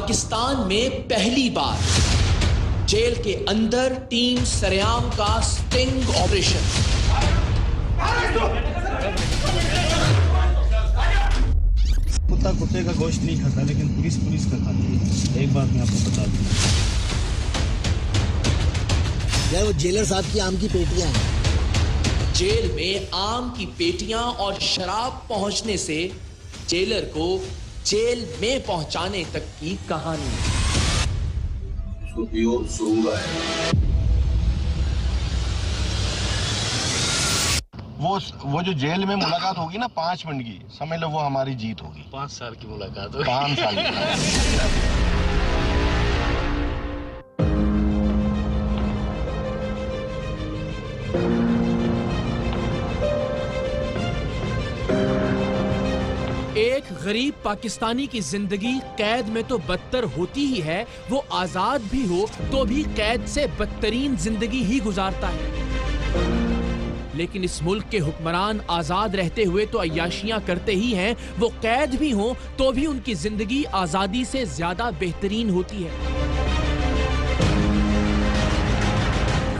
पाकिस्तान में पहली बार जेल के अंदर टीम सरेआम का स्टिंग ऑपरेशन। कुत्ता कुत्ते का गोश्त नहीं खाता, लेकिन पुलिस का खाती है। एक बात मैं आपको बता दूं, यार वो जेलर साहब की आम की पेटियां हैं। जेल में आम की पेटियां और शराब पहुंचने से जेलर को जेल में पहुंचाने तक की कहानी। वो जो जेल में मुलाकात होगी ना 5 मिनट की, समझ लो वो हमारी जीत होगी। 5 साल की मुलाकात होगी। 5 साल की। एक गरीब पाकिस्तानी की जिंदगी कैद में तो बदतर होती ही है, वो आजाद भी हो तो भी कैद से बदतरीन जिंदगी ही गुजारता है। लेकिन इस मुल्क के हुक्मरान आजाद रहते हुए तो अय्याशियां करते ही हैं, वो कैद भी हों तो भी उनकी जिंदगी आजादी से ज्यादा बेहतरीन होती है।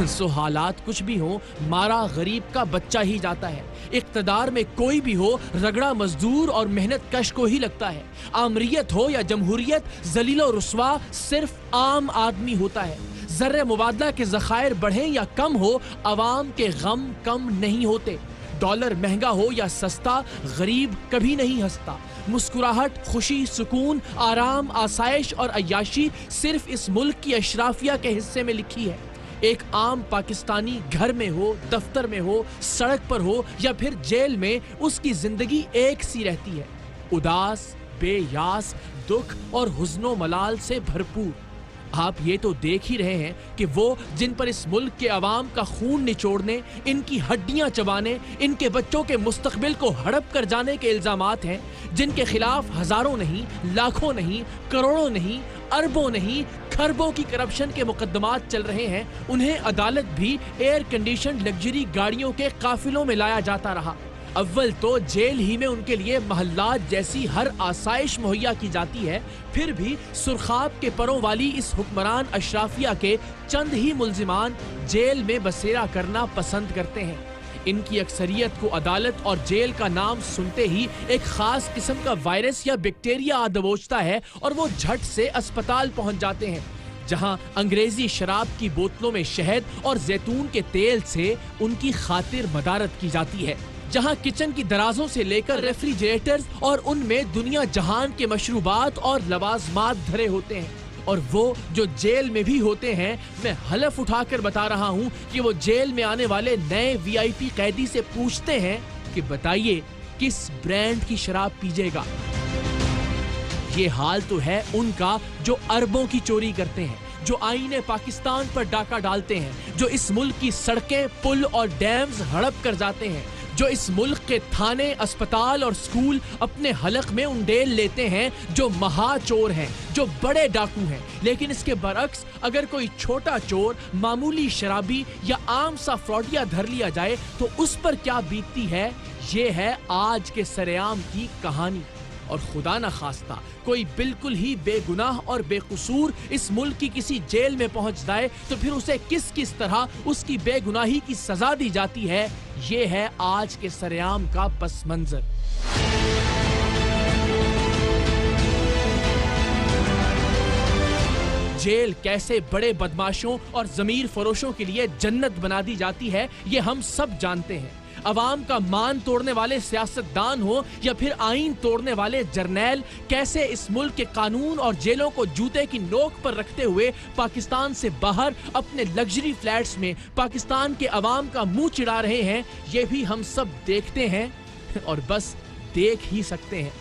सो हालात कुछ भी हो, मारा गरीब का बच्चा ही जाता है। इक्तदार में कोई भी हो, रगड़ा मजदूर और मेहनत कश को ही लगता है। आमरीयत हो या जमहूरियत, जलीलो रुस्वा सिर्फ आम आदमी होता है। जर्रे मुबादला के ज़खायर बढ़े या कम हो, अवाम के गम कम नहीं होते। डॉलर महंगा हो या सस्ता, गरीब कभी नहीं हंसता। मुस्कुराहट, खुशी, सुकून, आराम, आसाइश और अय्याशी सिर्फ इस मुल्क की अशराफिया के हिस्से में लिखी है। एक आम पाकिस्तानी घर में हो, दफ्तर में हो, सड़क पर हो या फिर जेल में, उसकी जिंदगी एक सी रहती है, उदास, बेयास, दुख और हुज़्नो मलाल से भरपूर। आप ये तो देख ही रहे हैं कि वो जिन पर इस मुल्क के अवाम का खून निचोड़ने, इनकी हड्डियां चबाने, इनके बच्चों के मुस्तकबिल को हड़प कर जाने के इल्जामात हैं, जिनके खिलाफ हजारों नहीं, लाखों नहीं, करोड़ों नहीं, अरबों नहीं, खरबों की करप्शन के मुकदमात चल रहे हैं, उन्हें अदालत भी एयर कंडीशन लग्जरी गाड़ियों के काफिलों में लाया जाता रहा। अव्वल तो जेल ही में उनके लिए महल्लात जैसी हर आसाइश मुहैया की जाती है, फिर भी सुरखाब के परों वाली इस हुक्मरान अशराफिया के चंद ही मुल्जिमान जेल में बसेरा करना पसंद करते हैं। इनकी अक्सरियत को अदालत और जेल का नाम सुनते ही एक खास किस्म का वायरस या बैक्टीरिया आ दबोचता है और वो झट से अस्पताल पहुंच जाते हैं, जहां अंग्रेजी शराब की बोतलों में शहद और जैतून के तेल से उनकी खातिर मदारत की जाती है, जहां किचन की दराजों से लेकर रेफ्रिजरेटर्स और उनमें दुनिया जहान के मशरूबात और लवाजमात धरे होते हैं। और वो जो जेल में भी होते हैं, मैं हलफ उठाकर बता रहा हूं कि वो जेल में आने वाले नए वीआईपी कैदी से पूछते हैं कि बताइए किस ब्रांड की शराब पीजिएगा। ये हाल तो है उनका जो अरबों की चोरी करते हैं, जो आईने पाकिस्तान पर डाका डालते हैं, जो इस मुल्क की सड़कें, पुल और डैम्स हड़प कर जाते हैं, जो इस मुल्क के थाने, अस्पताल और स्कूल अपने हलक में उंडेल लेते हैं, जो महाचोर हैं, जो बड़े डाकू हैं। लेकिन इसके बरक्स अगर कोई छोटा चोर, मामूली शराबी या आम सा फ्रॉडिया धर लिया जाए तो उस पर क्या बीतती है, ये है आज के सरेआम की कहानी। और खुदा न खास्ता कोई बिल्कुल ही बेगुनाह और बेकसूर इस मुल्क की किसी जेल में पहुंच जाए तो फिर उसे किस किस तरह उसकी बेगुनाही की सजा दी जाती है, ये है आज के सरेआम का पस मंजर। जेल कैसे बड़े बदमाशों और जमीर फरोशों के लिए जन्नत बना दी जाती है, ये हम सब जानते हैं। अवाम का मान तोड़ने वाले सियासतदान हो या फिर आईन तोड़ने वाले जर्नैल, कैसे इस मुल्क के कानून और जेलों को जूते की नोक पर रखते हुए पाकिस्तान से बाहर अपने लग्जरी फ्लैट्स में पाकिस्तान के अवाम का मुंह चिढ़ा रहे हैं, ये भी हम सब देखते हैं और बस देख ही सकते हैं।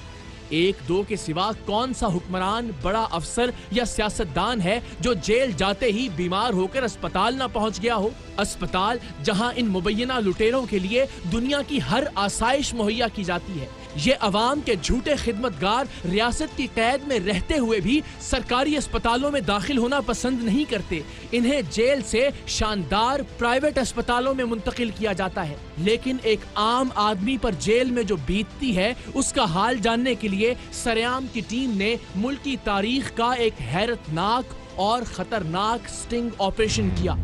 एक दो के सिवा कौन सा हुक्मरान, बड़ा अफसर या सियासतदान है जो जेल जाते ही बीमार होकर अस्पताल ना पहुंच गया हो? अस्पताल जहां इन मुबैना लुटेरों के लिए दुनिया की हर आसाइश मुहैया की जाती है, ये अवाम के झूठे खिदमतगार रियासत की कैद में रहते हुए भी सरकारी अस्पतालों में दाखिल होना पसंद नहीं करते। इन्हें जेल से शानदार प्राइवेट अस्पतालों में मुंतकिल किया जाता है। लेकिन एक आम आदमी पर जेल में जो बीतती है उसका हाल जानने के लिए सरेआम की टीम ने मुल्क की तारीख का एक हैरतनाक और खतरनाक स्टिंग ऑपरेशन किया।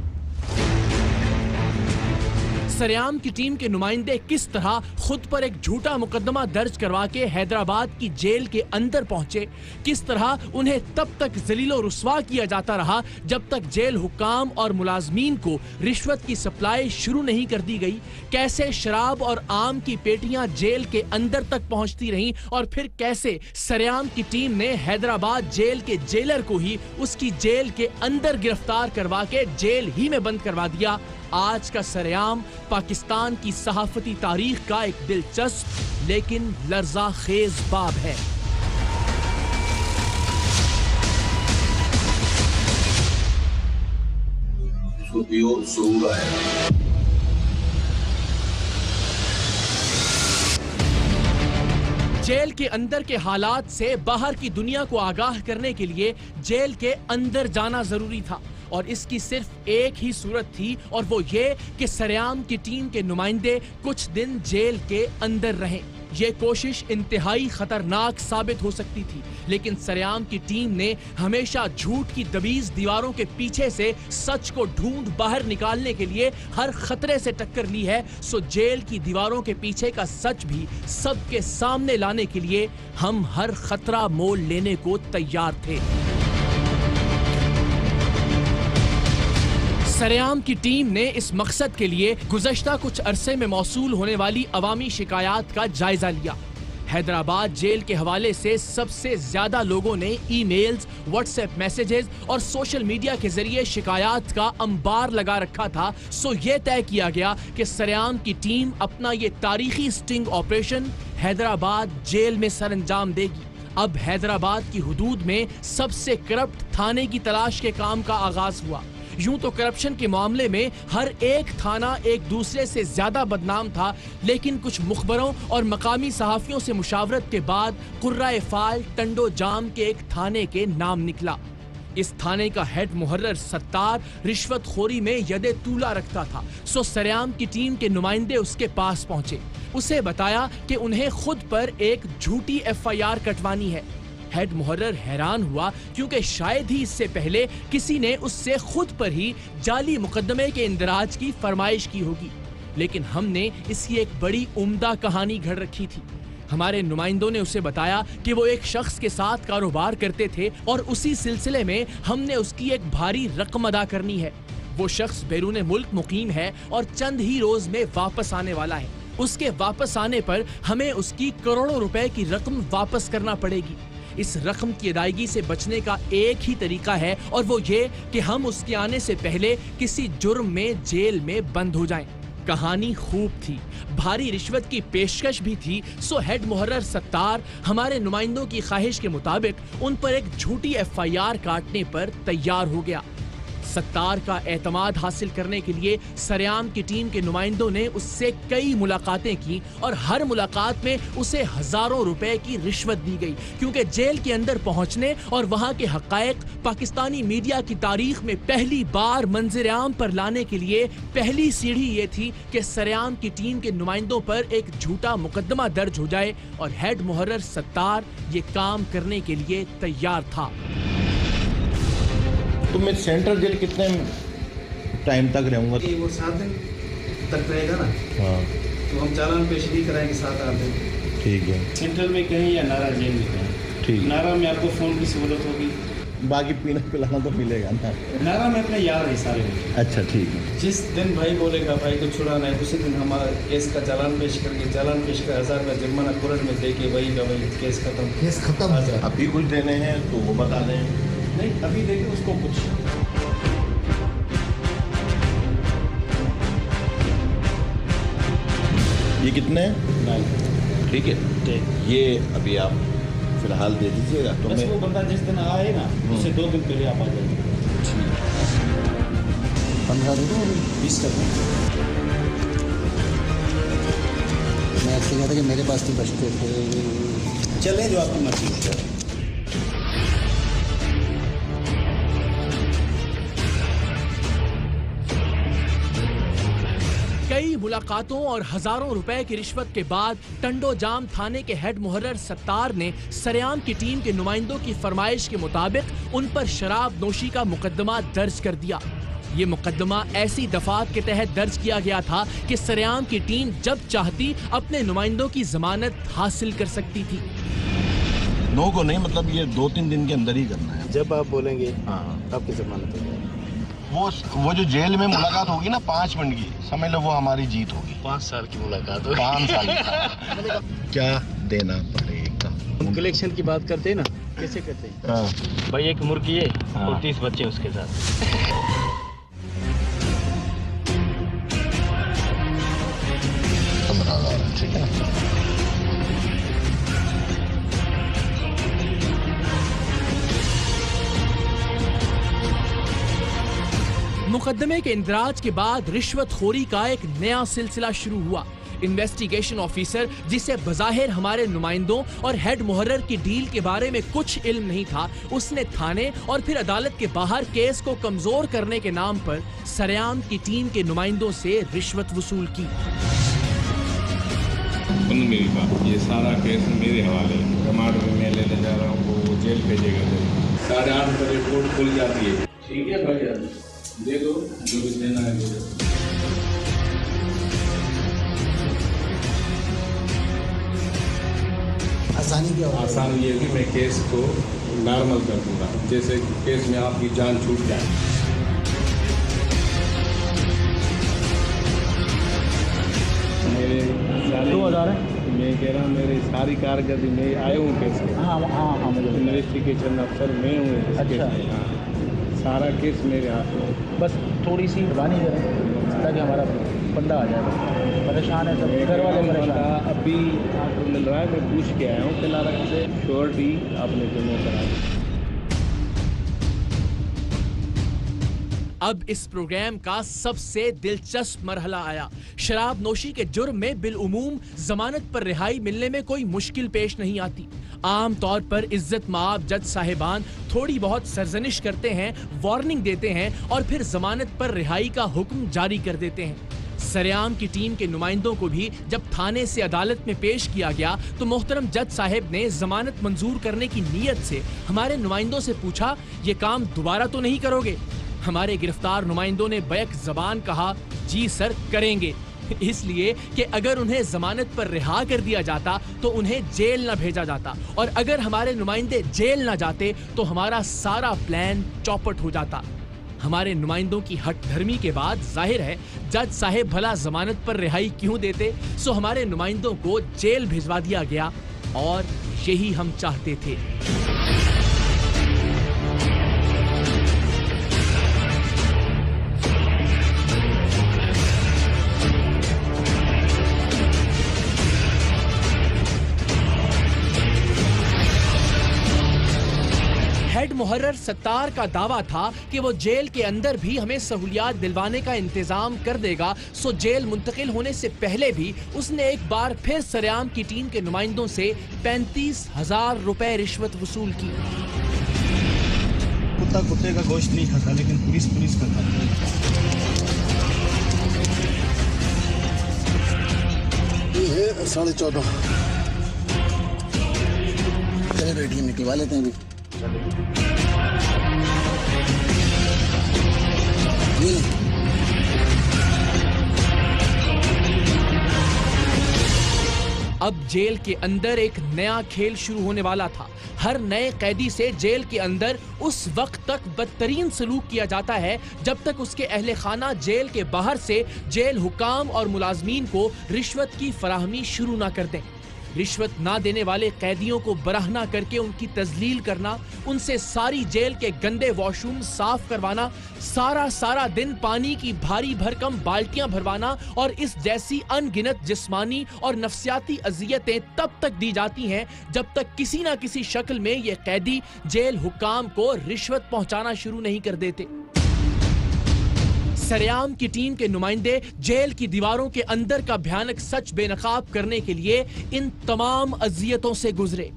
सरेआम की टीम के नुमाइंदे किस तरह खुद पर एक झूठा मुकदमा दर्ज करवा के हैदराबाद की जेल के अंदर पहुंचे, किस तरह उन्हें तब तक जलीलो रुस्वा किया जाता रहा जब तक जेल हुक्काम और मुलाजमीन को रिश्वत की सप्लाई शुरू नहीं कर दी गई, कैसे शराब और आम की पेटियां जेल के अंदर तक पहुंचती रहीं और फिर कैसे सरेआम की टीम ने हैदराबाद जेल के जेलर को ही उसकी जेल के अंदर गिरफ्तार करवा के जेल ही में बंद करवा दिया। आज का सरेआम पाकिस्तान की सहाफती तारीख का एक दिलचस्प लेकिन लर्जा खेज बाब है। जेल के अंदर के हालात से बाहर की दुनिया को आगाह करने के लिए जेल के अंदर जाना जरूरी था और इसकी सिर्फ एक ही सूरत थी और वो ये कि सरेआम की टीम के नुमाइंदे कुछ दिन जेल के अंदर रहें। ये कोशिश इंतहाई खतरनाक साबित हो सकती थी, लेकिन सरेआम की टीम ने हमेशा झूठ की दबीज दीवारों के पीछे से सच को ढूंढ बाहर निकालने के लिए हर खतरे से टक्कर ली है। सो जेल की दीवारों के पीछे का सच भी सबके सामने लाने के लिए हम हर खतरा मोल लेने को तैयार थे। सरेआम की टीम ने इस मकसद के लिए गुज़श्ता कुछ अरसे में मौसूल होने वाली अवामी शिकायत का जायजा लिया। हैदराबाद जेल के हवाले से सबसे ज्यादा लोगों ने ईमेल्स, व्हाट्सएप मैसेजेस और सोशल मीडिया के जरिए शिकायत का अंबार लगा रखा था। सो ये तय किया गया कि सरेआम की टीम अपना ये तारीखी स्टिंग ऑपरेशन हैदराबाद जेल में सरअंजाम देगी। अब हैदराबाद की हुदूद में सबसे करप्ट थाने की तलाश के काम का आगाज हुआ। यूं तो करप्शन के मामले में हर एक थाना एक दूसरे से ज्यादा बदनाम था, लेकिन कुछ मुखबरों और मकामी सहाफियों से मुशावरत के बाद कुर्राए फाल टंडो जाम के एक थाने के नाम निकला। इस थाने का हेड मुहर्रर सत्तार रिश्वतखोरी में यदे तूला रखता था। सो सरेआम की टीम के नुमाइंदे उसके पास पहुंचे। उसे बताया कि उन्हें खुद पर एक झूठी FIR कटवानी है। हेड मुहर्रर हैरान हुआ क्योंकि शायद ही इससे पहले किसी ने उससे खुद पर ही जाली मुकदमे के इंदराज की फरमाइश की होगी, लेकिन हमने इसकी एक बड़ी उम्दा कहानी घड़ रखी थी। हमारे नुमाइंदों ने उसे बताया कि वो एक शख्स के साथ कारोबार करते थे और उसी सिलसिले में हमने उसकी एक भारी रकम अदा करनी है। वो शख्स बैरून मुल्क मुकीम है और चंद ही रोज में वापस आने वाला है। उसके वापस आने पर हमें उसकी करोड़ों रुपए की रकम वापस करना पड़ेगी। इस रकम की अदायगी से बचने का एक ही तरीका है और वो ये कि हम उसके आने से पहले किसी जुर्म में जेल में बंद हो जाएं। कहानी खूब थी, भारी रिश्वत की पेशकश भी थी। सो हेड मुहर्रर सत्तार हमारे नुमाइंदों की ख्वाहिश के मुताबिक उन पर एक झूठी FIR काटने पर तैयार हो गया। सत्तार का एतमाद हासिल करने के लिए सरेआम की टीम के नुमाइंदों ने उससे कई मुलाकातें की और हर मुलाकात में उसे हजारों रुपए की रिश्वत दी गई, क्योंकि जेल के अंदर पहुंचने और वहां के हकायक पाकिस्तानी मीडिया की तारीख में पहली बार मंजर-ए-आम पर लाने के लिए पहली सीढ़ी ये थी कि सरेआम की टीम के नुमाइंदों पर एक झूठा मुकदमा दर्ज हो जाए और हेड मुहर्रर सत्तार ये काम करने के लिए तैयार था। तो मैं सेंट्रल जेल कितने टाइम तक रहूँगा? वो 7 दिन तक रहेगा ना। हाँ तो हम चालान पेश नहीं कराएंगे 7-8 दिन। ठीक है। सेंट्रल में कहीं या नारा जेल में कहीं। ठीक। नारा में आपको फ़ोन की सहूलत होगी, बाकी पीना पिलाना तो मिलेगा ना। नारा में अपने यार है सारे। अच्छा ठीक है। जिस दिन भाई बोलेगा भाई को छुड़ाना है, उसी दिन हमारा केस का चालान पेश करके चालान पेश कर 1000 का जुर्माना कोर्ट में दे के वही का वही केस खत्म। केस खत्म। अभी कुछ देने हैं तो वो बता दें। नहीं अभी देखिए उसको कुछ। ये कितने हैं? नहीं ठीक है, ये अभी आप फिलहाल दे दीजिएगा। तो बस मैं वो बंदा जिस दिन आए ना उससे 2 दिन पहले आप आ जाएंगे। 15 दिन 20 तक। तो कहता कि मेरे पास नहीं बचते थे। चले जो आपकी मर्जी है। कई मुलाकातों और हजारों रुपए की रिश्वत के बाद टंडोजाम थाने के हेड मुहर्रर सत्तार ने सरेआम की टीम के नुमाइंदों की फरमाइश के मुताबिक उन पर शराब नोशी का मुकदमा दर्ज कर दिया। ये मुकदमा ऐसी दफात के तहत दर्ज किया गया था कि सरेआम की टीम जब चाहती अपने नुमाइंदों की जमानत हासिल कर सकती थी। नो को नहीं, मतलब ये 2-3 दिन के अंदर ही करना है। जब आप बोलेंगे हाँ, आपकी जमानत हो जाएगी। वो जो जेल में मुलाकात होगी ना 5 मिनट की, समझ लो वो हमारी जीत होगी। 5 साल की मुलाकात हो। 5 साल की। क्या देना पड़ेगा? हम कलेक्शन की बात करते हैं ना, कैसे करते हैं? भाई एक मुर्गी है और 30 बच्चे उसके साथ। 15,000, ठीक है। मुकदमे के इंदराज के बाद रिश्वतखोरी का एक नया सिलसिला शुरू हुआ। इन्वेस्टिगेशन ऑफिसर, जिसे बज़ाहिर हमारे नुमाइंदों और हेड मुहर्रर की डील के बारे में कुछ इल्म नहीं था, उसने थाने और फिर अदालत के बाहर केस को कमजोर करने के नाम पर सरेआम की टीम के नुमाइंदों से रिश्वत वसूल की। मेरी बात, ये सारा केस मेरे हवाले है। रिमांड में मैं लेने जा रहा हूँ, वो जेल भेजेगा। 8:30 बजे कोर्ट खुल जाती है। ठीक है भैया, दे दो जो भी देना है दे दो। आसानी क्या होगी? आसान ये कि मैं केस को नॉर्मल कर दूंगा, जैसे केस में आपकी जान छूट जाए। मेरे 2000 है, मैं कह रहा हूँ मेरी सारी कारकर्दगी में आए हूँ केस के। हाँ, मुझे इन्वेस्टिगेशन अफसर मैं हूँ इस केस में। हाँ, सारा केस मेरे हाथ में। बस थोड़ी सी जबानी करें ताकि हमारा बंदा आ जाए। परेशान है सब, घर वाले परेशान। अभी आपको मिल रहा है, मैं पूछ के आया हूँ फिलहाल से, श्योरिटी आपने जमा करा दी। अब इस प्रोग्राम का सबसे दिलचस्प मरहला आया। शराब नोशी के जुर्म में बिलउमूम जमानत पर रिहाई मिलने में कोई मुश्किल पेश नहीं आती। आम तौर पर इज्जत माब जज साहिबान थोड़ी बहुत सरजनिश करते हैं, वार्निंग देते हैं और फिर जमानत पर रिहाई का हुक्म जारी कर देते हैं। सरेआम की टीम के नुमाइंदों को भी जब थाने से अदालत में पेश किया गया तो मोहतरम जज साहिब ने जमानत मंजूर करने की नीयत से हमारे नुमाइंदों से पूछा, ये काम दोबारा तो नहीं करोगे? हमारे गिरफ्तार नुमाइंदों ने बैक जबान कहा, जी सर करेंगे, इसलिए कि अगर उन्हें जमानत पर रिहा कर दिया जाता तो उन्हें जेल न भेजा जाता, और अगर हमारे नुमाइंदे जेल न जाते तो हमारा सारा प्लान चौपट हो जाता। हमारे नुमाइंदों की हट धर्मी के बाद जाहिर है जज साहेब भला जमानत पर रिहाई क्यों देते, सो हमारे नुमाइंदों को जेल भिजवा दिया गया, और यही हम चाहते थे। हेड मुहर्रर सत्तार का दावा था कि वो जेल के अंदर भी हमें सहूलियात दिलवाने का इंतजाम कर देगा, सो जेल मुंतकिल होने से पहले भी उसने एक बार फिर सरेआम की टीम के नुमाइंदों से 35,000 रुपए रिश्वत वसूल की। कुत्ता कुत्ते का गोश्त नहीं खाता, लेकिन पुलिस का खाता है। ये है 14.5। चले बेटी निकलवा लेते हैं अभी। अब जेल के अंदर एक नया खेल शुरू होने वाला था। हर नए कैदी से जेल के अंदर उस वक्त तक बदतरीन सलूक किया जाता है जब तक उसके अहले खाना जेल के बाहर से जेल हुकाम और मुलाजमीन को रिश्वत की फराहमी शुरू ना कर दें। रिश्वत ना देने वाले कैदियों को बराहना करके उनकी तजलील करना, उनसे सारी जेल के गंदे वॉशरूम साफ करवाना, सारा दिन पानी की भारी भरकम बाल्टियां भरवाना, और इस जैसी अनगिनत जिस्मानी और नफ्सियाती अजियतें तब तक दी जाती हैं जब तक किसी ना किसी शक्ल में ये कैदी जेल हुकाम को रिश्वत पहुंचाना शुरू नहीं कर देते। सरेआम की टीम के नुमाइंदे जेल की दीवारों के अंदर का भयानक सच बेनकाब करने के लिए इन तमाम अजियतों से गुजरे,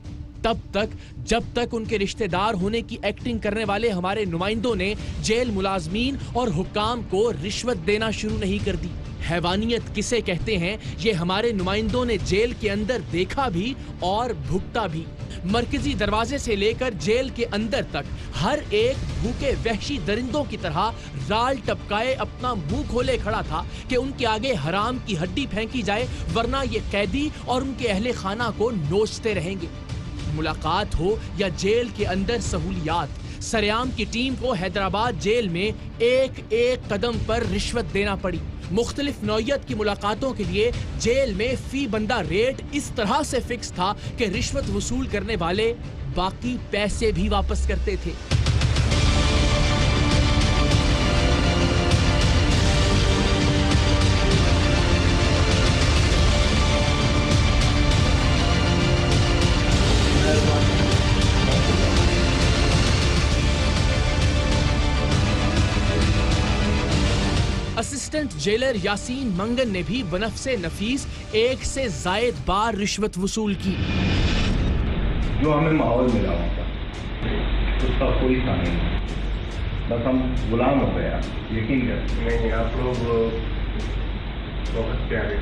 तब तक जब तक उनके रिश्तेदार होने की एक्टिंग करने वाले हमारे नुमाइंदों ने जेल मुलाजमीन और हुक्काम को रिश्वत देना शुरू नहीं कर दी। हैवानियत किसे कहते हैं, ये हमारे नुमाइंदों ने जेल के अंदर देखा भी और भुगता भी। मरकजी दरवाजे से लेकर जेल के अंदर तक हर एक भूखे वहशी दरिंदों की तरह राल टपकाए अपना मुंह खोले खड़ा था कि उनके आगे हराम की हड्डी फेंकी जाए, वरना ये कैदी और उनके अहले खाना को नोचते रहेंगे। मुलाकात हो या जेल के अंदर सहूलियात, सरेआम की टीम को हैदराबाद जेल में एक एक कदम पर रिश्वत देना पड़ी। मुख्तलिफ नौयत की मुलाकातों के लिए जेल में फी बंदा रेट इस तरह से फिक्स था कि रिश्वत वसूल करने वाले बाकी पैसे भी वापस करते थे। असिस्टेंट जेलर यासीन मंगन ने भी बनफ़से नफीस एक से जायद बार रिश्वत वसूल की। जो हमें माहौल मिला होता उसका कोई था नहीं, बस हम गुलाम हो गया। यकीन कर नहीं, आप लोग बहुत प्यारे।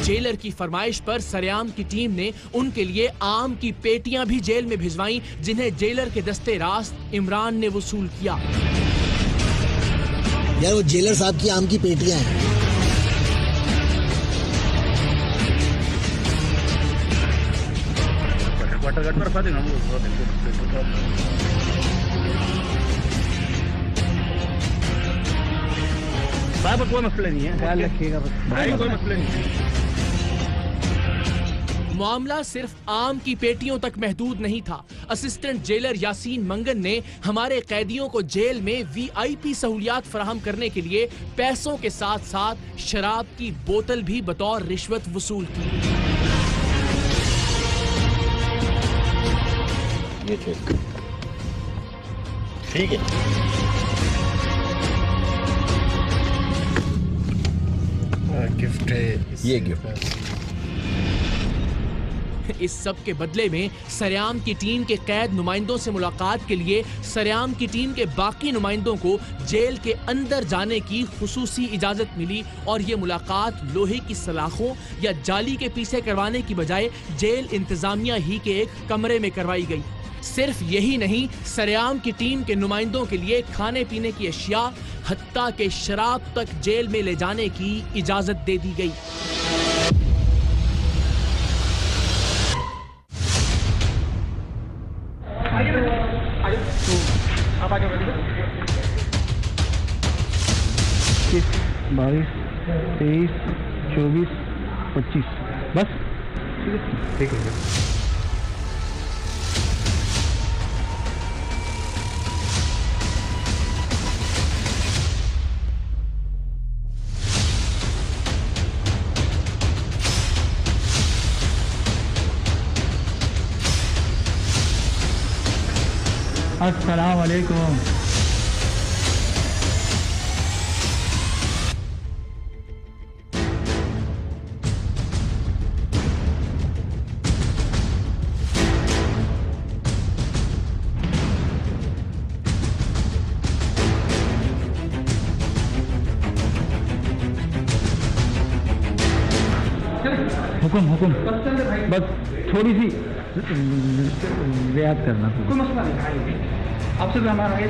जेलर की फरमाइश पर सरेआम की टीम ने उनके लिए आम की पेटियां भी जेल में भिजवाईं, जिन्हें जेलर के दस्ते रास्त इमरान ने वसूल किया। यार वो जेलर साहब की आम की पेटियां हैं। कोई मसला नहीं है, ख्याल रखिएगा भाई, कोई मसला नहीं है। मामला सिर्फ आम की पेटियों तक महदूद नहीं था। असिस्टेंट जेलर यासीन मंगन ने हमारे कैदियों को जेल में VIP सहूलियात फराहम करने के लिए पैसों के साथ साथ शराब की बोतल भी बतौर रिश्वत वसूल की। ये चेक ठीक है। गिफ्ट है, ये गिफ्ट। इस सब के बदले में सरेआम की टीम के कैद नुमाइंदों से मुलाकात के लिए सरेआम की टीम के बाकी नुमाइंदों को जेल के अंदर जाने की खुसूसी इजाजत मिली और ये मुलाकात लोहे की सलाखों या जाली के पीछे करवाने की बजाय जेल इंतजामिया ही के एक कमरे में करवाई गई। सिर्फ यही नहीं, सरेआम की टीम के नुमाइंदों के लिए खाने पीने की अशिया हत्ता के शराब तक जेल में ले जाने की इजाजत दे दी गई। आप आगे बढ़िए। 22, 23, 24, 25 बस ठीक है। अस्सलाम वालेकुम। हुकुम हुकुम, बस थोड़ी सी रियायत करना। कोई मसला नहीं, आपसे भी हमारा है।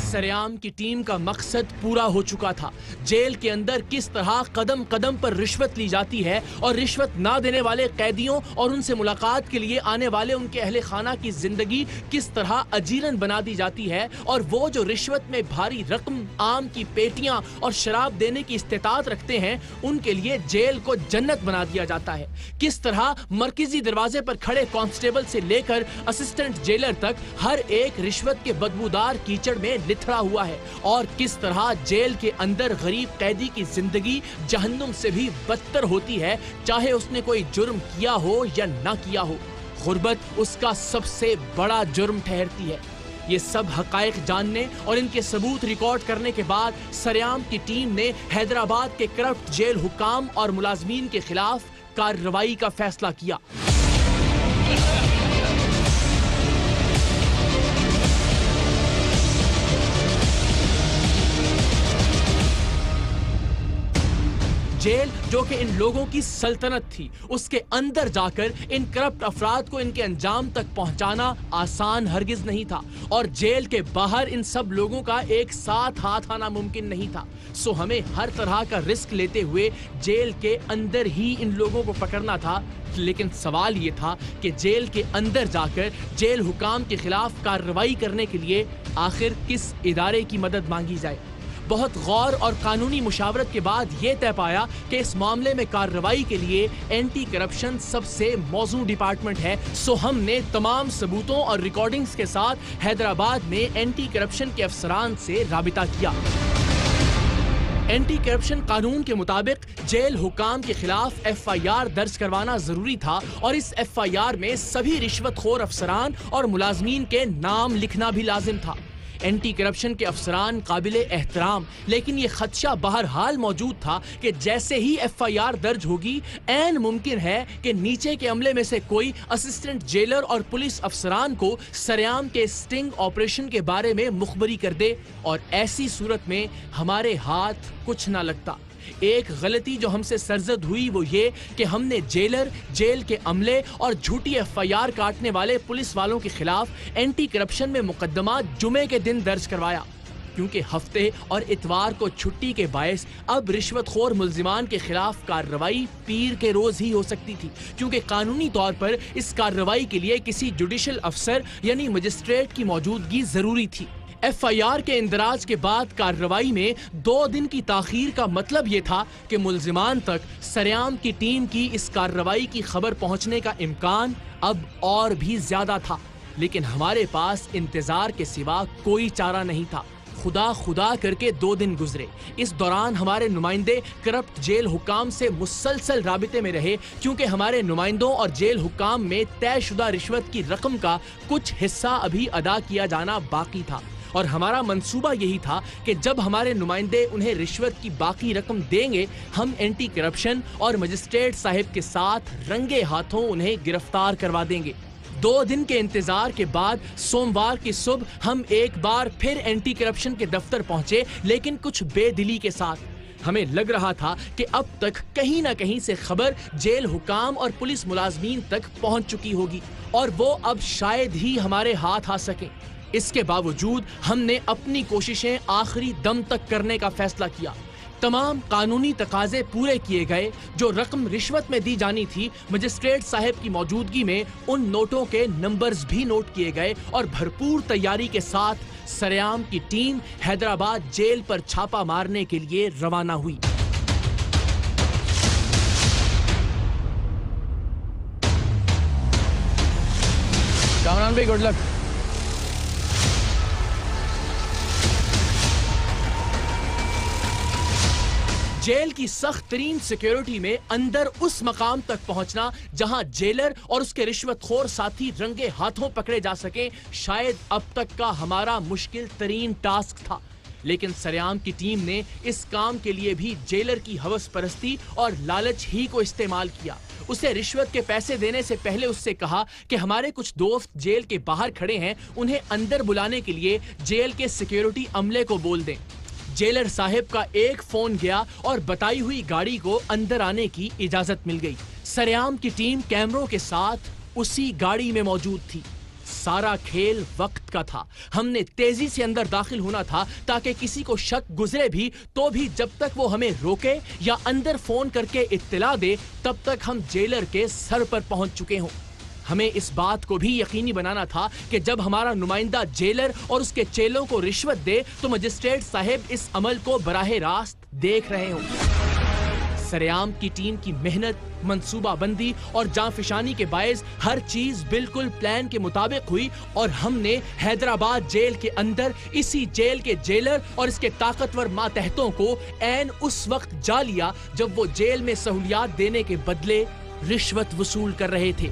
सरेआम की टीम का मकसद पूरा हो चुका था। जेल के अंदर किस तरह कदम कदम पर रिश्वत ली जाती है और रिश्वत ना देने वाले कैदियों और उनसे मुलाकात के लिए आने वाले उनके अहले खाना की जिंदगी किस तरह अजीरन बना दी जाती है, और वो जो रिश्वत में भारी रकम, आम की पेटियां और शराब देने की इस्तेताअत रखते हैं, उनके लिए जेल को जन्नत बना दिया जाता है। किस तरह मरकजी दरवाजे पर खड़े कांस्टेबल से लेकर असिस्टेंट जेलर तक हर एक रिश्वत के बदबूदार कीचड़ में बिखरा हुआ है और किस तरह जेल के अंदर गरीब कैदी की जिंदगी जहन्नुम से भी बदतर होती है, चाहे उसने कोई जुर्म किया हो या ना किया हो। गुर्बत उसका सबसे बड़ा जुर्म ठहरती है। ये सब हकायक जानने और इनके सबूत रिकॉर्ड करने के बाद सरेआम की टीम ने हैदराबाद के करप्ट जेल हुकाम और मुलाजमीन के खिलाफ कार्रवाई का फैसला किया। जेल जो कि इन लोगों की सल्तनत थी, उसके अंदर जाकर इन करप्ट अफराद को इनके अंजाम तक पहुंचाना आसान हरगिज नहीं था और जेल के बाहर इन सब लोगों का एक साथ हाथ आना मुमकिन नहीं था। सो हमें हर तरह का रिस्क लेते हुए जेल के अंदर ही इन लोगों को पकड़ना था। लेकिन सवाल ये था कि जेल के अंदर जाकर जेल हुकाम के खिलाफ कार्रवाई करने के लिए आखिर किस इदारे की मदद मांगी जाए। बहुत गौर और कानूनी मुशावरत के बाद यह तय पाया कि इस मामले में कार्रवाई के लिए एंटी करप्शन सबसे मौजूद डिपार्टमेंट है। सो हमने तमाम सबूतों और रिकॉर्डिंग्स के साथ हैदराबाद में एंटी करप्शन के अफसरान से राबिता किया। एंटी करप्शन कानून के मुताबिक जेल हुकाम के खिलाफ FIR दर्ज करवाना जरूरी था और इस FIR में सभी रिश्वतखोर अफसरान और मुलाजमीन के नाम लिखना भी लाजिम था। एंटी करप्शन के अफसरान काबिले एहतराम, लेकिन ये खदशा बहरहाल मौजूद था कि जैसे ही FIR दर्ज होगी ऐन मुमकिन है कि नीचे के अमले में से कोई असिस्टेंट जेलर और पुलिस अफसरान को सरेआम के स्टिंग ऑपरेशन के बारे में मुखबरी कर दे और ऐसी सूरत में हमारे हाथ कुछ ना लगता। एक गलती जो हमसे सरजद हुई वो ये कि हमने जेलर, जेल के अमले और झूठी FIR काटने वाले पुलिस वालों के खिलाफ एंटी करप्शन में मुकदमा जुमे के दिन दर्ज करवाया, क्योंकि हफ्ते और इतवार को छुट्टी के बायस अब रिश्वतखोर मुल्जिमान के खिलाफ कार्रवाई पीर के रोज ही हो सकती थी, क्योंकि कानूनी तौर पर इस कार्रवाई के लिए किसी जुडिशल अफसर यानी मजिस्ट्रेट की मौजूदगी जरूरी थी। FIR के इंदराज के बाद कार्रवाई में 2 दिन की ताखीर का मतलब ये था कि मुल्जिमान तक सरेआम की टीम की इस कार्रवाई की खबर पहुंचने का इम्कान अब और भी ज्यादा था। लेकिन हमारे पास इंतजार के सिवा कोई चारा नहीं था। खुदा खुदा करके 2 दिन गुजरे। इस दौरान हमारे नुमाइंदे करप्ट जेल हुकाम से मुसलसल राबिते में रहे, क्योंकि हमारे नुमाइंदों और जेल हुकाम में तयशुदा रिश्वत की रकम का कुछ हिस्सा अभी अदा किया जाना बाकी था और हमारा मंसूबा यही था कि जब हमारे नुमाइंदे उन्हें रिश्वत की बाकी रकम देंगे, हम एंटी करप्शन और मजिस्ट्रेट साहिब के साथ रंगे हाथों उन्हें गिरफ्तार करवा देंगे। 2 दिन के इंतजार के बाद सोमवार की सुबह हम एक बार फिर एंटी करप्शन के दफ्तर पहुंचे, लेकिन कुछ बेदिली के साथ। हमें लग रहा था कि अब तक कहीं ना कहीं से खबर जेल हुकाम और पुलिस मुलाजमीन तक पहुंच चुकी होगी और वो अब शायद ही हमारे हाथ आ सके। इसके बावजूद हमने अपनी कोशिशें आखिरी दम तक करने का फैसला किया। तमाम कानूनी तकाजे पूरे किए गए। जो रकम रिश्वत में दी जानी थी, मजिस्ट्रेट साहब की मौजूदगी में उन नोटों के नंबर्स भी नोट किए गए और भरपूर तैयारी के साथ सरेआम की टीम हैदराबाद जेल पर छापा मारने के लिए रवाना हुई। कामरान भाई, गुड लक। जेल की सख्त तरीन सिक्योरिटी में अंदर उस मकाम तक पहुंचना जहां जेलर और उसके रिश्वतखोर साथी रंगे हाथों पकड़े जा सके, शायद अब तक का हमारा मुश्किल तरीन टास्क था। लेकिन सरेआम की टीम ने इस काम के लिए भी जेलर की हवस परस्ती और लालच ही को इस्तेमाल किया। उसे रिश्वत के पैसे देने से पहले उससे कहा कि हमारे कुछ दोस्त जेल के बाहर खड़े हैं, उन्हें अंदर बुलाने के लिए जेल के सिक्योरिटी अमले को बोल दें। जेलर साहब का एक फोन गया और बताई हुई गाड़ी को अंदर आने की इजाजत मिल गई। सरेआम की टीम कैमरों के साथ उसी गाड़ी में मौजूद थी। सारा खेल वक्त का था। हमने तेजी से अंदर दाखिल होना था ताकि किसी को शक गुजरे भी तो भी जब तक वो हमें रोके या अंदर फोन करके इत्तला दे, तब तक हम जेलर के सर पर पहुंच चुके हों। हमें इस बात को भी यकीनी बनाना था कि जब हमारा नुमाइंदा जेलर और उसके चेलों को रिश्वत दे तो मजिस्ट्रेट साहब इस अमल को बराह रास्त देख रहे हों। सरेआम की टीम की मेहनत, मंसूबाबंदी और जांफिशानी के बायस हर चीज बिल्कुल प्लान के मुताबिक हुई और हमने हैदराबाद जेल के अंदर इसी जेल के जेलर और इसके ताकतवर मातहतों को ऐन उस वक्त जा लिया जब वो जेल में सहूलियात देने के बदले रिश्वत वसूल कर रहे थे।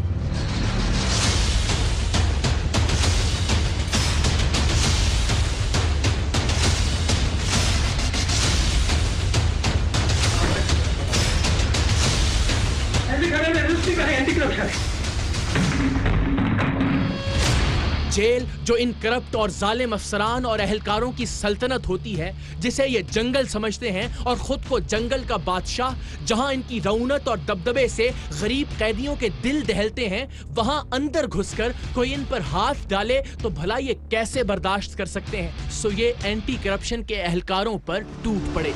जेल जो इन करप्ट और जालिम अफसरान और अहलकारों की सल्तनत होती है, जिसे ये जंगल समझते हैं और खुद को जंगल का बादशाह, जहां इनकी रौनक और दबदबे से गरीब कैदियों के दिल दहलते हैं, वहां अंदर घुसकर कोई इन पर हाथ डाले तो भला ये कैसे बर्दाश्त कर सकते हैं। सो ये एंटी करप्शन के अहलकारों पर टूट पड़े।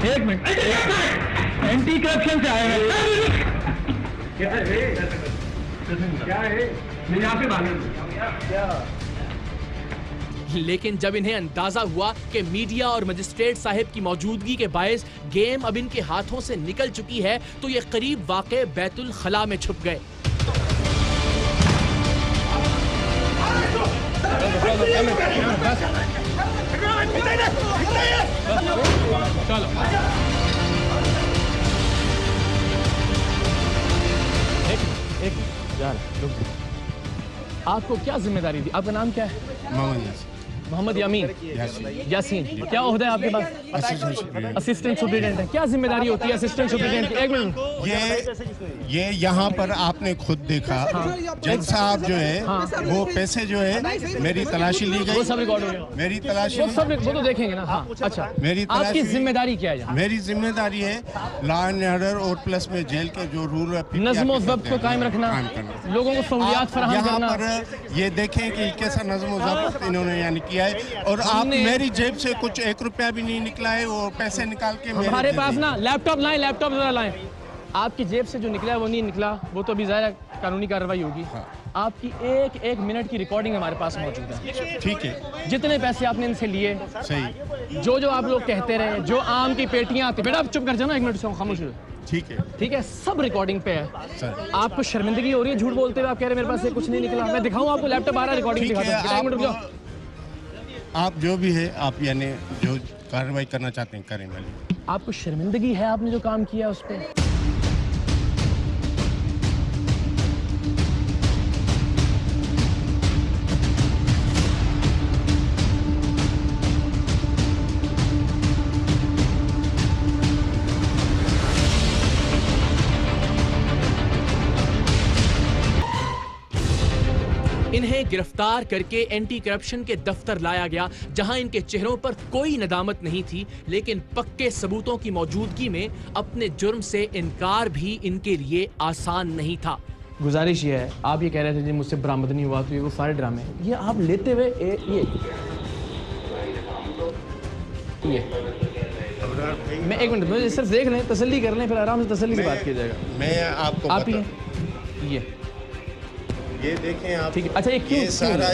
एक मिनट, एंटी करप्शन से आए हैं। क्या है? मैं यहाँ पे लेकिन जब इन्हें अंदाजा हुआ कि मीडिया और मजिस्ट्रेट साहिब की मौजूदगी के बायस गेम अब इनके हाथों से निकल चुकी है, तो ये करीब वाक़े बैतुल खला में छुप गए। आपको क्या जिम्मेदारी दी? आपका नाम क्या है? मोहम्मद यामीन यासीन। क्या ओहदा है आपके पास? असिस्टेंट सुपरिटेंडेंट है। क्या जिम्मेदारी होती है असिस्टेंट सुपरिटेंडेंट की? एक मिनट, ये यहाँ पर आपने खुद देखा, जज साहब जो है वो पैसे जो है मेरी तलाशी ली गई, वो सब रिकॉर्ड हो गया। मेरी तलाशी वो तो देखेंगे ना। हाँ, अच्छा, मेरी आपकी जिम्मेदारी क्या है? मेरी जिम्मेदारी है लॉ एंड ऑर्डर और प्लस में जेल के जो रूल नज़्म ज़ब्त को कायम रखना, लोगों को सहूलियात फराहम करना। पर ये देखें कि कैसा नज़्म ज़ब्त इन्होंने यानी किया है, और आप मेरी जेब से कुछ 1 रुपया भी नहीं निकला है, वो पैसे निकाल के हमारे पास ना लैपटॉप लाएं, लैपटॉप जरा लाएं। आपकी जेब से जो निकला है वो नहीं निकला, वो तो अभी ज़ाहिर कानूनी कार्रवाई होगी। हाँ। आपकी एक मिनट की रिकॉर्डिंग हमारे पास मौजूद है। ठीक है। जितने पैसे आपने इनसे लिए, सही, जो आप लोग कहते रहे, जो आम की पेटियां आती, बेटा आप चुप कर जाना, 1 मिनट से खामोश हो। ठीक है, सब रिकॉर्डिंग पे है सर। आपको शर्मिंदगी हो रही है झूठ बोलते हुए? आप कह रहे मेरे पास से कुछ नहीं निकला। मैं दिखाऊं आपको? लैपटॉप आ रहा है, रिकॉर्डिंग दिखा दो। आप जो भी है, आप यानी जो कार्रवाई करना चाहते हैं करें। आपको शर्मिंदगी है आपने जो काम किया उस पर? इन्हें गिरफ्तार करके एंटी करप्शन के दफ्तर लाया गया, जहां इनके चेहरों पर कोई नदामत नहीं थी, लेकिन पक्के सबूतों की मौजूदगी में अपने जुर्म से इनकार भी इनके लिए आसान नहीं था। गुजारिश ये है, आप ये कह रहे थे जी मुझसे बरामद नहीं हुआ, तो ये वो सारे ड्रामे ये आप लेते हुए ये मैं 1 मिनट मुझे सिर्फ देख लें, तसल्ली कर लें, फिर आराम से तसल्ली की बात की जाएगा। मैं आपको आप ये देखें आप। ठीक है, अच्छा ये सारा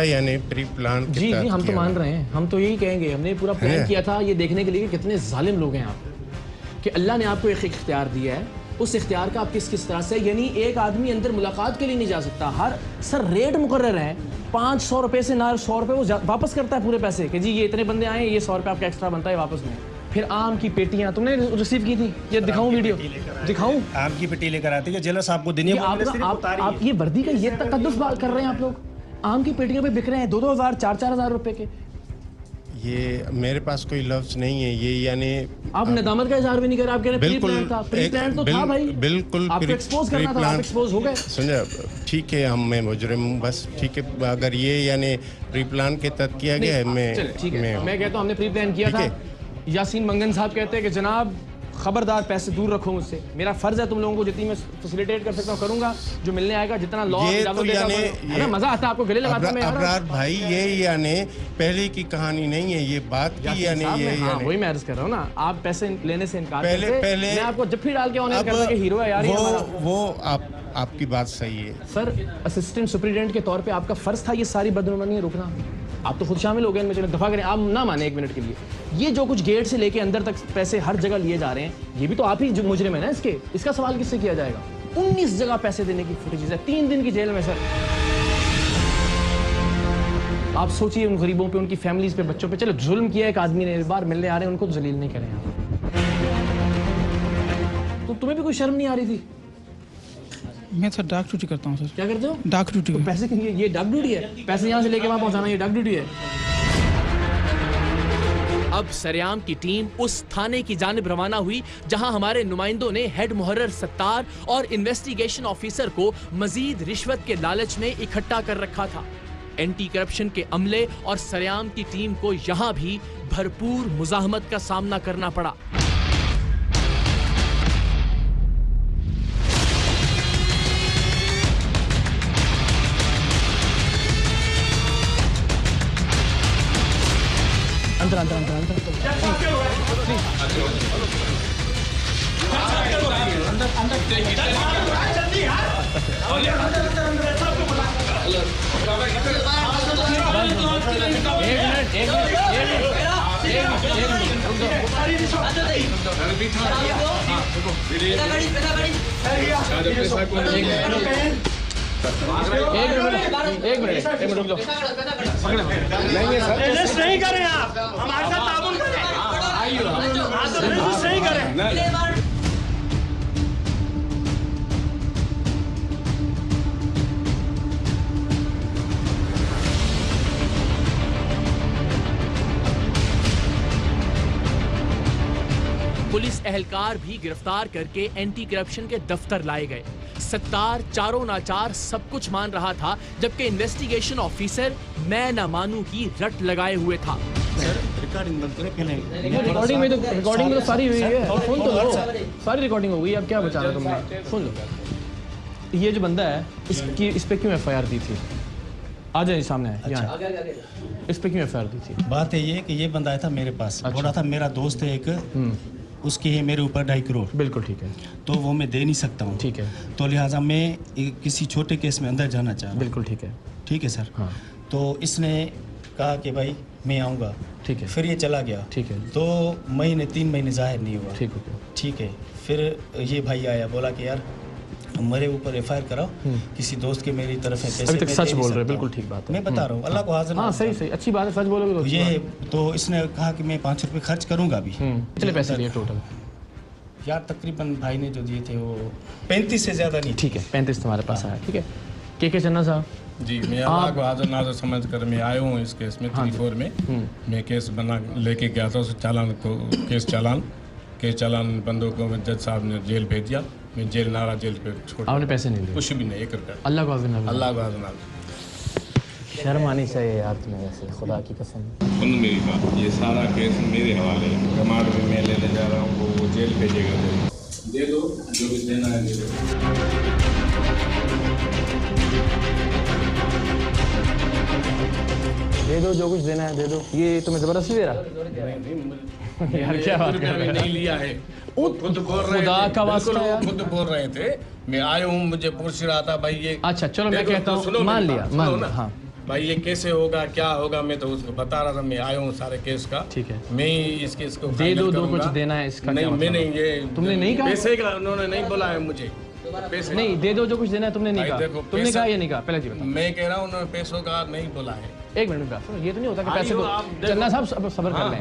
यानी प्री प्लान जी हम तो मान रहे हैं, हम तो यही कहेंगे, हमने पूरा प्लान किया था ये देखने के लिए कि कितने जालिम लोग हैं आप, कि अल्लाह ने आपको एक इख्तियार दिया है, उस इख्तियार का आप किस तरह से, यानी एक आदमी अंदर मुलाकात के लिए नहीं जा सकता, हर सर रेट मुकर्रर है, 500 रुपये से ना 100 रुपये वो वापस करता है पूरे पैसे, कि जी ये इतने बंदे आए, ये 100 रुपये आपका एक्स्ट्रा बनता है वापस में। फिर आम की पेटियां तुमने रिसीव की थी, ये दिखाऊं वीडियो, दिखाऊं? आम की पेटी लेकर आते हैं जेलर साहब को देनी है। आप ये वर्दी का ये तकद्दुस बात कर रहे हैं आप लोग, आम की पेटियां पे बिक रहे हैं 2-2 हज़ार 4-4 हज़ार रुपए के। ये मेरे पास कोई लफ्ज नहीं है, ये यानी आप नदामत का इजहार भी नहीं कर रहे, आप कह रहे प्री प्लान था, प्री प्लान तो था भाई, बिल्कुल आपको एक्सपोज करना था, आप एक्सपोज हो गए। सुनिए, ठीक है, हम मैं मुजरिम हूं बस, ठीक है, अगर ये यानी प्री प्लान के तहत किया गया है, मैं कहता हूं हमने प्री प्लान किया था। यासीन मंगन साहब कहते हैं कि जनाब खबरदार पैसे दूर रखो मुझसे, मेरा फर्ज है तुम लोगों को जितनी मैं फैसिलिटेट कर सकता हूँ करूंगा, जो मिलने आएगा जितना लॉ देगा, मजा आता है आपको गले लगाता मैं। अबरार भाई ये यानी पहले की कहानी नहीं है, ये बात की यानी ये वही मैं अर्ज कर रहा हूँ ना, आप पैसे लेने से इनकार पहले मैं आपको जफ्फी डाल के ऑनर करता कि हीरो है यार वो आपकी बात सही है सर। असिस्टेंट सुपरिटेंडेंट के तौर पे आपका फर्ज था ये सारी बदनुमानी रोकना, आप तो खुद शामिल हो गए इनमें, चलो दफा करें, आप ना माने 1 मिनट के लिए। ये जो कुछ गेट से लेके अंदर तक पैसे हर जगह लिए जा रहे हैं, ये भी तो आप ही जो मुजरिम है ना इसके, इसका सवाल किससे किया जाएगा? 19 जगह पैसे देने की फुटेज है, 3 दिन की जेल में सर। आप सोचिए उन गरीबों पे, उनकी फैमिलीज पे, बच्चों पे। चलो जुल्म किया एक आदमी ने, बार मिलने आ रहे हैं, उनको तो जलील नहीं करें आप। तो तुम्हें भी कोई शर्म नहीं आ रही थी? मैं सर डाक ड्यूटी करता हूँ सर। क्या करते हो? डाक ड्यूटी। तो पैसे ये डाक ड्यूटी है? पैसे यहाँ से लेके वहाँ पहुँचाना ये डाक ड्यूटी है? अब सरेआम की टीम उस थाने की जानिब रवाना हुई जहां हमारे नुमाइंदों ने हेड मुहर्रर सत्तार और इन्वेस्टिगेशन ऑफिसर को मजीद रिश्वत के लालच में इकट्ठा कर रखा था। एंटी करप्शन के अमले और सरेआम की टीम को यहां भी भरपूर मुजाहमत का सामना करना पड़ा। अंदर अंदर अंदर अंदर एक मिनट रुक जाओ। नहीं करें आप, हमारे साथ ताबून करें, नहीं करें। पुलिस एहलकार भी गिरफ्तार करके एंटी करप्शन के दफ्तर लाए गए। सत्तार चारों नाचार सब कुछ मान रहा था, जबकि इन्वेस्टिगेशन ऑफिसर मैं ना मानू की रट लगाए हुए था। रिकॉर्डिंग बंद करें पहले। रिकॉर्डिंग में तो सारी हुई है, सुन तो लो, सारी रिकॉर्डिंग हो गई। अब क्या बचा रहा तुमने? सुन लो, ये जो बंदा है इसकी इस पे क्यों FIR दी थी? आ जाए सामने है। अच्छा। इस पे क्यों FIR दी थी? बात है ये कि ये बंदा आया था मेरे पास, बोला था मेरा दोस्त है एक, उसकी है मेरे ऊपर 2.5 करोड़। बिल्कुल ठीक है। तो वो मैं दे नहीं सकता हूँ। ठीक है। तो लिहाजा मैं किसी छोटे केस में अंदर जाना चाह रहा हूँ। बिल्कुल ठीक है। ठीक है सर। हाँ। तो इसने कहा कि भाई मैं आऊँगा। ठीक है। फिर ये चला गया। ठीक है। 2 महीने 3 महीने जाहिर नहीं हुआ। ठीक है। ठीक है। फिर ये भाई आया, बोला कि यार मेरे ऊपर FIR कराओ, किसी दोस्त के मेरी तरफ है पैसे। अभी तक सच बोल रहे, बिल्कुल ठीक बात है। मैं बता रहा हूँ, अल्लाह को हाजिर। हाँ सही सही, अच्छी बात है, सच बोलोगे तो ये है। तो इसने कहा कि मैं 5 रुपये खर्च करूँगा अभी। कितने पैसे लिए टोटल? यार तकरीबन भाई ने जो दिए थे वो 35 से ज़्यादा नहीं। ठीक है, 35 तुम्हारे पास आया। ठीक है। के चन्ना साहब जी, मैं अल्लाह को हाजिर नाज़र समझ कर मैं आया हूँ इस केस में 3-4 में। मैं केस बना लेके गया था, उस चालान को, केस चालान बंदों को जज साहब ने जेल भेज दिया। मैं जेल नारा जेल पे छोड़। आपने पैसे नहीं लिए? कुछ भी नहीं, 1 रुपया। अल्लाह को हाजिर अल्लाह को हाजिर। शर्म आनी चाहिए यार तुम्हें, वैसे खुदा की कसम। सुन मेरी बात, ये सारा केस मेरे हवाले है। रिमांड में मैं लेने जा रहा हूँ, वो जेल भेजेगा। दे दो जो भी देना है, दे दो। दे दो जो कुछ देना है दे दो। ये तुम्हें जबरदस्ती दे रहा? यार क्या बात कर रहे हो? नहीं लिया है, खुद बोल रहे थे, खुद बोल रहे थे। मैं आया हूँ, मुझे पूछ रहा था भाई ये। अच्छा चलो मैं कहता हूँ, मान लिया हाँ भाई ये कैसे होगा, क्या होगा, मैं तो उसको बता रहा था। मैं आया हूँ सारे केस का। ठीक है। मैं इस केस को दे दो, जो कुछ देना है इसका। नहीं मैंने ये तुमने नहीं कहा पैसे का, उन्होंने नहीं बोला है मुझे पैसे। नहीं दे दो जो कुछ देना है, तुमने नहीं कहा। तुमने कहा ये नहीं कहा, पहले जी बताओ। मैं कह रहा हूँ उन्होंने पैसों का नहीं बोला है। 1 मिनट बात सुनो, ये तो नहीं होता कि पैसे को। चन्ना साहब सब्र कर लें,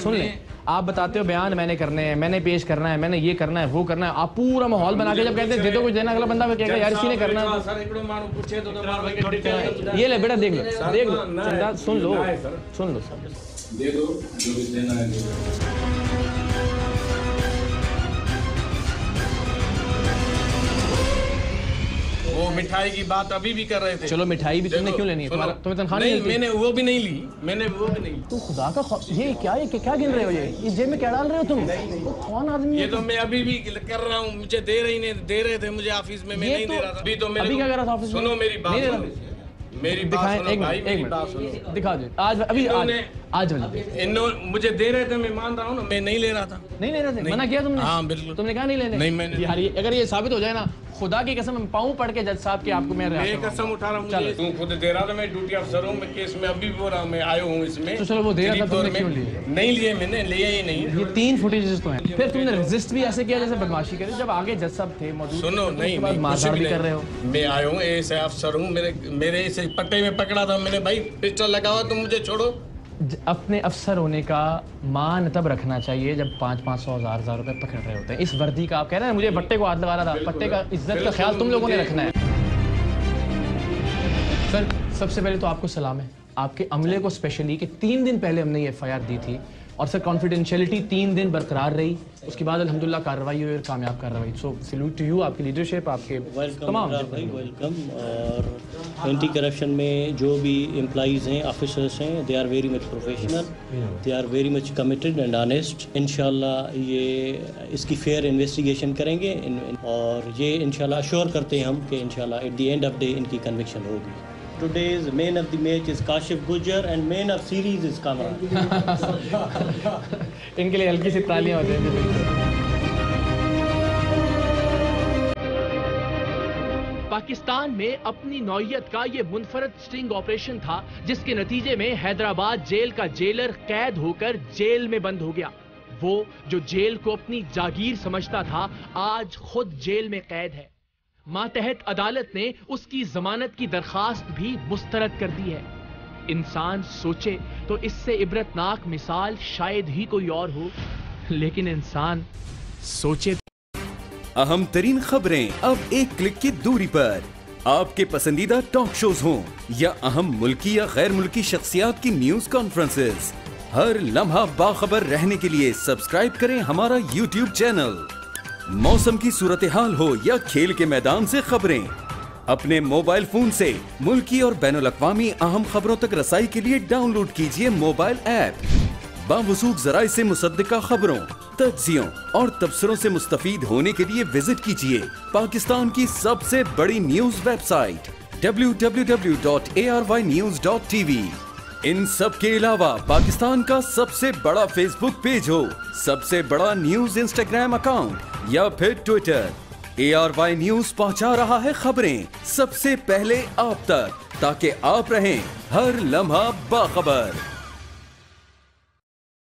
सुन लें। आप बताते हो बयान मैंने करने हैं, मैंने पेश करना है, मैंने ये करना है, वो करना है। आप पूरा माहौल बना के जब कहते हैं दे दो कुछ देना, अगला बंदा कहेगा यार इसी ने करना है। ये ले बेटा, देख लो चंदा, सुन लो दे दो जो भी देना है, दे दो। वो मिठाई की बात अभी भी कर रहे थे। चलो मिठाई भी तुमने क्यों लेनी है? तुम्हें तनख्वाह नहीं मिलती? मैंने वो भी नहीं ली, मैंने वो भी नहीं ली। तो खुदा का ये क्या गिन रहे हो? ये जेब में क्या डाल रहे हो तुम? तो कौन आदमी? ये तो मैं अभी भी कर रहा हूँ, मुझे दे रहे थे मुझे ऑफिस में, मैं नहीं दे रहा था। अभी तो मेरे, अभी क्या कर रहा था ऑफिस में? सुनो मेरी बात, मेरी दिखाएं। एक मिनट दिखा दो आज, अभी आज इन्होंने मुझे दे रहे थे, मैं मान रहा हूँ ना, मैं नहीं ले रहा था। नहीं ले रहे थे? मना किया तुमने? हाँ बिल्कुल। तुमने कहा नहीं लेने? नहीं मैंने। यार अगर ये साबित हो जाए ना, खुदा की कसम पाऊं पड़ के जज साहब के आपको मैं कसम उठा रहा हूँ, तू खुद दे रहा था, मैं ड्यूटी अफसर हूँ, मैं केस में अभी भी हो रहा हूँ, मैं आया हूँ इसमें। तो चलो वो दे रहा था, तुमने क्यों लिए? नहीं लिए मैंने, लिया ही नहीं। ये 3 फुटेजेस तो हैं। फिर तुमने रेजिस्ट भी ऐसे किया जैसे बदमाशी करी, जब आगे जज साहब थे मौजूद। सुनो, नहीं कुछ भी कर रहे हो। मैं आया हूँ, ऐसे अफसर हूँ, मेरे इसे पट्टे में पकड़ा था मैंने, भाई पिस्टल लगा हुआ, तुम मुझे छोड़ो। अपने अफसर होने का मान तब रखना चाहिए जब 500-500 हज़ार रुपए पकड़ रहे होते हैं। इस वर्दी का आप कह रहे हैं मुझे पट्टे को हाथ लगा रहा था, पट्टे का इज्जत का ख्याल तुम लोगों ने रखना है। सर सबसे पहले तो आपको सलाम है, आपके अमले को स्पेशली कि 3 दिन पहले हमने ये FIR दी थी और सर कॉन्फिडेंशियलिटी 3 दिन बरकरार रही, उसके बाद अल्हम्दुलिल्लाह कार्रवाई हुई और कामयाब कार्रवाई। सो सैल्यूट टू यू, आपकी लीडरशिप, आपके तमाम भाई वेलकम। और एंटी करप्शन में जो भी एम्प्लॉइज़ हैं, ऑफिसर्स हैं, they are very much professional, they are very much committed and honest. इंशाल्लाह ये इसकी फेयर इन्वेस्टिगेशन करेंगे और ये इंशाल्लाह अश्योर करते हैं हम कि इंशाल्लाह at the end of day इनकी कन्विक्शन होगी। Today's man of the match is Kashif Gujjar and man of series is Kamran. इनके लिए हल्की सी तालियां हो जाएंगी। पाकिस्तान में अपनी नौयत का ये मुनफरद स्टिंग ऑपरेशन था जिसके नतीजे में हैदराबाद जेल का जेलर कैद होकर जेल में बंद हो गया। वो जो जेल को अपनी जागीर समझता था आज खुद जेल में कैद है। मातहत अदालत ने उसकी जमानत की दरखास्त भी मुस्तरद कर दी है। इंसान सोचे तो इससे इबरतनाक मिसाल शायद ही कोई और हो, लेकिन इंसान सोचे। अहम तरीन खबरें अब एक क्लिक की दूरी पर। आपके पसंदीदा टॉक शोज हों या अहम मुल्की या गैर मुल्की शख्सियात की न्यूज कॉन्फ्रेंसेस, हर लम्हा बाखबर रहने के लिए सब्सक्राइब करें हमारा YouTube चैनल। मौसम की सूरत हाल हो या खेल के मैदान से खबरें, अपने मोबाइल फोन से मुल्की और बैनुल-अक़वामी अहम खबरों तक रसाई के लिए डाउनलोड कीजिए मोबाइल ऐप। बावसूख ज़राए से मुसद्दिका खबरों, तज्ज़ियों और तबसरों से मुस्तफीद होने के लिए विजिट कीजिए पाकिस्तान की सबसे बड़ी न्यूज वेबसाइट www.arYnews.tv। इन सब के अलावा पाकिस्तान का सबसे बड़ा फेसबुक पेज हो, सबसे बड़ा न्यूज इंस्टाग्राम अकाउंट या फिर ट्विटर, ARY न्यूज पहुंचा रहा है खबरें सबसे पहले आप तक, ताकि आप रहें हर लम्हा बाखबर।